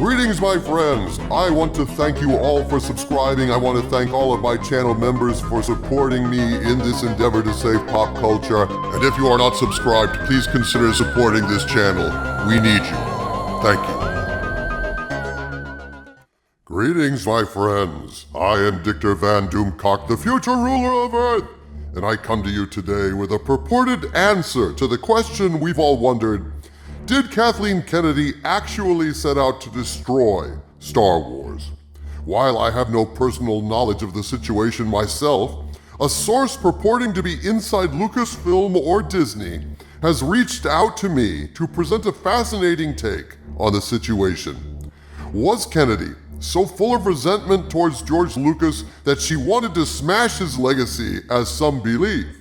Greetings, my friends. I want to thank you all for subscribing. I want to thank all of my channel members for supporting me in this endeavor to save pop culture. And if you are not subscribed, please consider supporting this channel. We need you. Thank you. Greetings, my friends. I am Dictor Van Doomcock, the future ruler of Earth. And I come to you today with a purported answer to the question we've all wondered. Did Kathleen Kennedy actually set out to destroy Star Wars? While I have no personal knowledge of the situation myself, a source purporting to be inside Lucasfilm or Disney has reached out to me to present a fascinating take on the situation. Was Kennedy so full of resentment towards George Lucas that she wanted to smash his legacy, as some believe?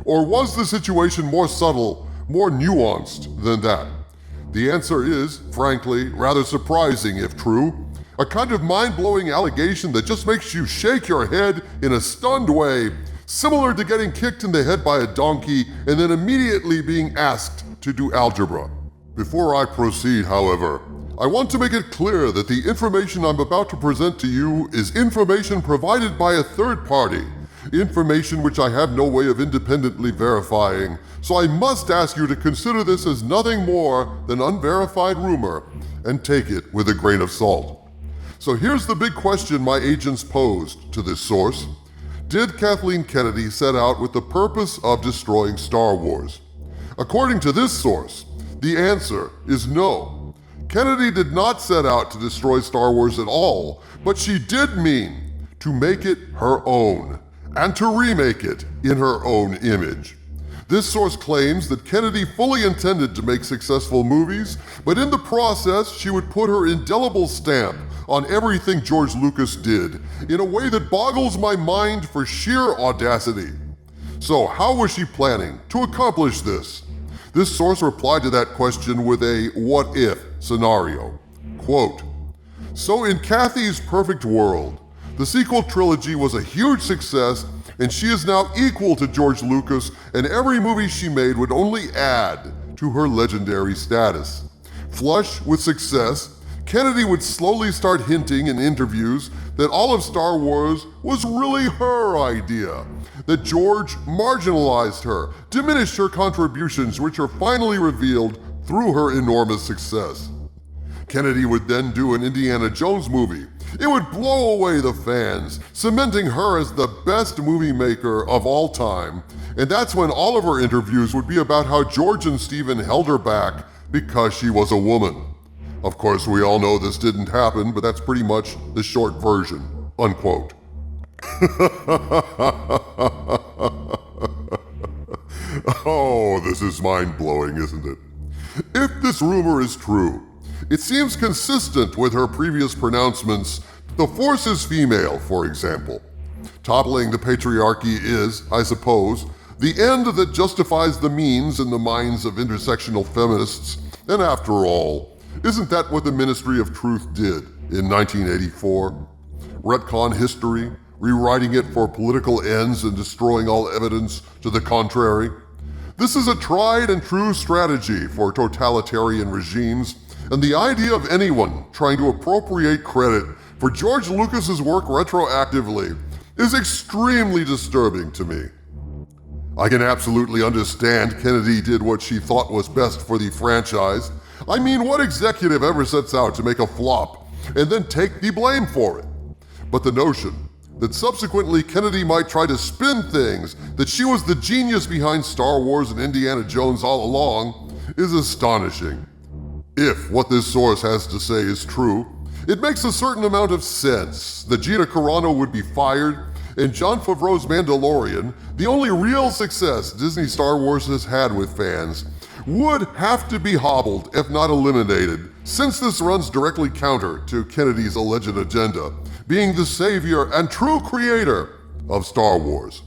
Or was the situation more subtle, more nuanced than that? The answer is, frankly, rather surprising if true. A kind of mind-blowing allegation that just makes you shake your head in a stunned way, similar to getting kicked in the head by a donkey and then immediately being asked to do algebra. Before I proceed, however, I want to make it clear that the information I'm about to present to you is information provided by a third party, information which I have no way of independently verifying, so I must ask you to consider this as nothing more than unverified rumor and take it with a grain of salt. So here's the big question my agents posed to this source. Did Kathleen Kennedy set out with the purpose of destroying Star Wars? According to this source, the answer is no. Kennedy did not set out to destroy Star Wars at all, but she did mean to make it her own, and to remake it in her own image. This source claims that Kennedy fully intended to make successful movies, but in the process, she would put her indelible stamp on everything George Lucas did in a way that boggles my mind for sheer audacity. So how was she planning to accomplish this? This source replied to that question with a what-if scenario. Quote, "So in Kathy's perfect world, the sequel trilogy was a huge success, and she is now equal to George Lucas, and every movie she made would only add to her legendary status. Flush with success, Kennedy would slowly start hinting in interviews that all of Star Wars was really her idea, that George marginalized her, diminished her contributions, which are finally revealed through her enormous success. Kennedy would then do an Indiana Jones movie. It would blow away the fans, cementing her as the best movie maker of all time. And that's when all of her interviews would be about how George and Stephen held her back because she was a woman. Of course, we all know this didn't happen, but that's pretty much the short version." Unquote. Oh, this is mind-blowing, isn't it? If this rumor is true, it seems consistent with her previous pronouncements. The Force is female, for example. Toppling the patriarchy is, I suppose, the end that justifies the means in the minds of intersectional feminists. And after all, isn't that what the Ministry of Truth did in 1984? Retcon history, rewriting it for political ends and destroying all evidence to the contrary? This is a tried and true strategy for totalitarian regimes, and the idea of anyone trying to appropriate credit for George Lucas's work retroactively is extremely disturbing to me. I can absolutely understand Kennedy did what she thought was best for the franchise. I mean, what executive ever sets out to make a flop and then take the blame for it? But the notion that subsequently Kennedy might try to spin things, that she was the genius behind Star Wars and Indiana Jones all along, is astonishing. If what this source has to say is true, it makes a certain amount of sense that Gina Carano would be fired, and Jon Favreau's Mandalorian, the only real success Disney Star Wars has had with fans, would have to be hobbled, if not eliminated, since this runs directly counter to Kennedy's alleged agenda, being the savior and true creator of Star Wars.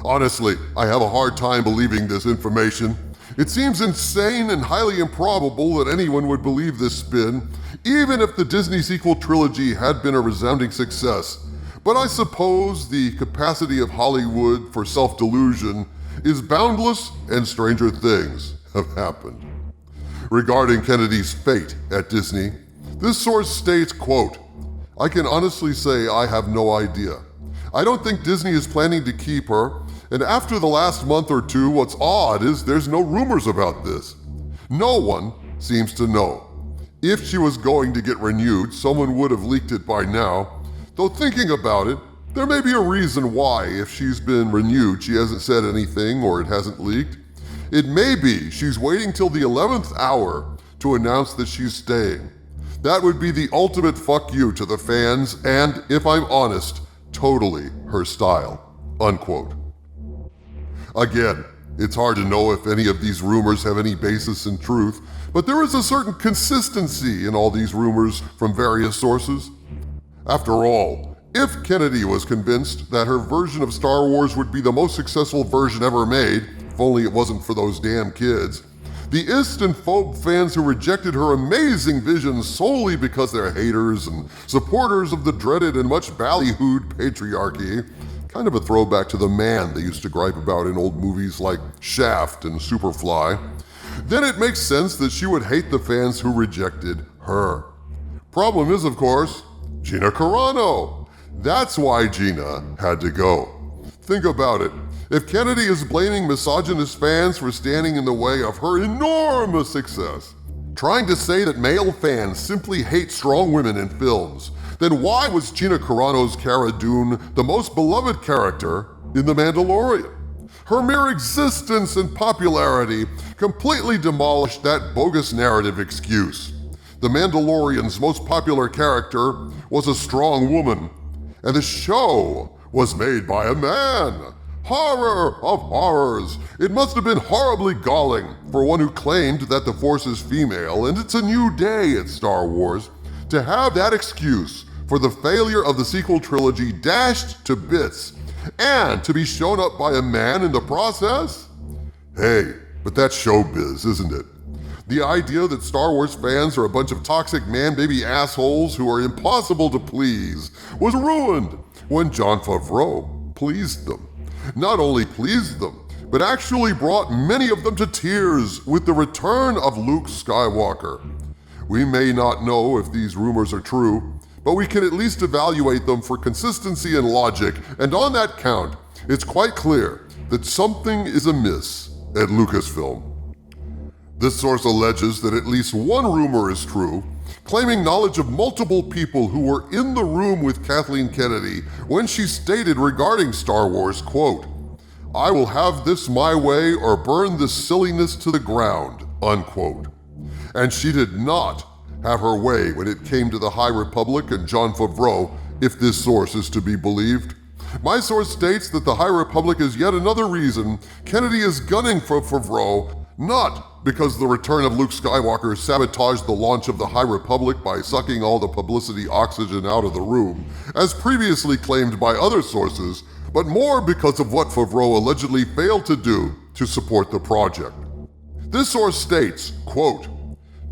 Honestly, I have a hard time believing this information. It seems insane and highly improbable that anyone would believe this spin, even if the Disney sequel trilogy had been a resounding success. But I suppose the capacity of Hollywood for self-delusion is boundless, and stranger things have happened. Regarding Kennedy's fate at Disney, This source states, quote, "I can honestly say I have no idea. I don't think Disney is planning to keep her, and after the last month or two, what's odd is there's no rumors about this. No one seems to know. If she was going to get renewed, someone would have leaked it by now. Though thinking about it, there may be a reason why, if she's been renewed, she hasn't said anything or it hasn't leaked. It may be she's waiting till the 11th hour to announce that she's staying. That would be the ultimate fuck you to the fans and, if I'm honest, totally her style." Unquote. Again, it's hard to know if any of these rumors have any basis in truth, but there is a certain consistency in all these rumors from various sources. After all, if Kennedy was convinced that her version of Star Wars would be the most successful version ever made, if only it wasn't for those damn kids, the ist and phobe fans who rejected her amazing vision solely because they're haters and supporters of the dreaded and much ballyhooed patriarchy, kind of a throwback to the man they used to gripe about in old movies like Shaft and Superfly, then it makes sense that she would hate the fans who rejected her. Problem is, of course, Gina Carano. That's why Gina had to go. Think about it. If Kennedy is blaming misogynist fans for standing in the way of her enormous success, trying to say that male fans simply hate strong women in films, then why was Gina Carano's Cara Dune the most beloved character in The Mandalorian? Her mere existence and popularity completely demolished that bogus narrative excuse. The Mandalorian's most popular character was a strong woman, and the show was made by a man. Horror of horrors! It must have been horribly galling for one who claimed that the Force is female and it's a new day at Star Wars to have that excuse for the failure of the sequel trilogy dashed to bits and to be shown up by a man in the process? Hey, but that's showbiz, isn't it? The idea that Star Wars fans are a bunch of toxic man-baby assholes who are impossible to please was ruined when Jon Favreau pleased them. Not only pleased them, but actually brought many of them to tears with the return of Luke Skywalker. We may not know if these rumors are true, but we can at least evaluate them for consistency and logic, and on that count, it's quite clear that something is amiss at Lucasfilm. This source alleges that at least one rumor is true, claiming knowledge of multiple people who were in the room with Kathleen Kennedy when she stated regarding Star Wars, quote, "I will have this my way or burn this silliness to the ground," unquote. And she did not have her way when it came to the High Republic and Jon Favreau, if this source is to be believed. My source states that the High Republic is yet another reason Kennedy is gunning for Favreau, not because the return of Luke Skywalker sabotaged the launch of the High Republic by sucking all the publicity oxygen out of the room, as previously claimed by other sources, but more because of what Favreau allegedly failed to do to support the project. This source states, quote,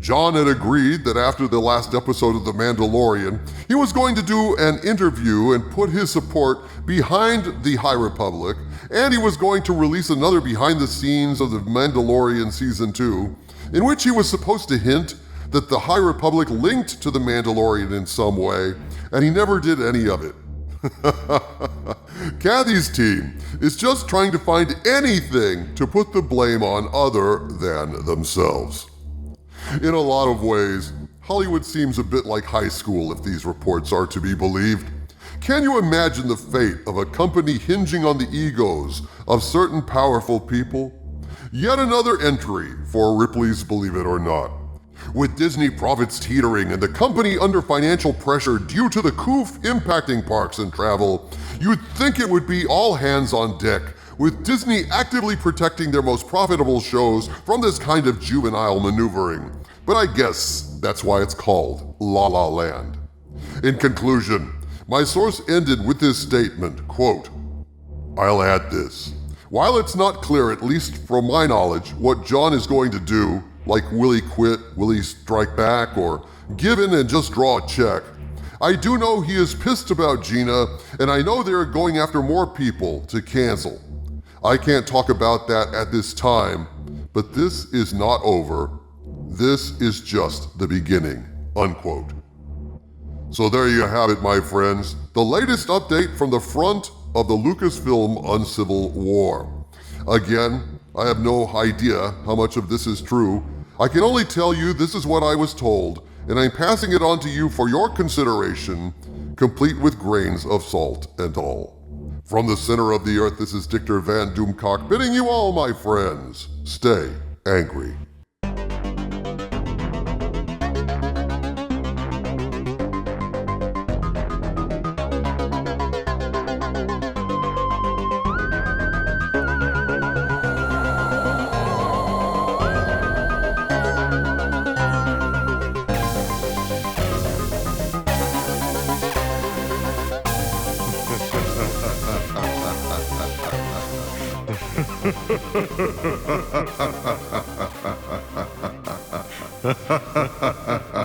"John had agreed that after the last episode of The Mandalorian, he was going to do an interview and put his support behind the High Republic, and he was going to release another behind the scenes of The Mandalorian Season 2, in which he was supposed to hint that the High Republic linked to The Mandalorian in some way, and he never did any of it." Kathy's team is just trying to find anything to put the blame on other than themselves. In a lot of ways, Hollywood seems a bit like high school if these reports are to be believed. Can you imagine the fate of a company hinging on the egos of certain powerful people? Yet another entry for Ripley's Believe It or Not. With Disney profits teetering and the company under financial pressure due to the coof impacting parks and travel, you'd think it would be all hands on deck, with Disney actively protecting their most profitable shows from this kind of juvenile maneuvering. But I guess that's why it's called La La Land. In conclusion, my source ended with this statement, quote, "I'll add this. While it's not clear, at least from my knowledge, what John is going to do, like will he quit, will he strike back, or give in and just draw a check, I do know he is pissed about Gina, and I know they're going after more people to cancel. I can't talk about that at this time, but this is not over. This is just the beginning," unquote. So there you have it, my friends. The latest update from the front of the Lucasfilm Uncivil War. Again, I have no idea how much of this is true. I can only tell you this is what I was told, and I'm passing it on to you for your consideration, complete with grains of salt and all. From the center of the earth, this is Dictor Van Doomcock bidding you all, my friends, stay angry. Ha ha ha ha ha ha.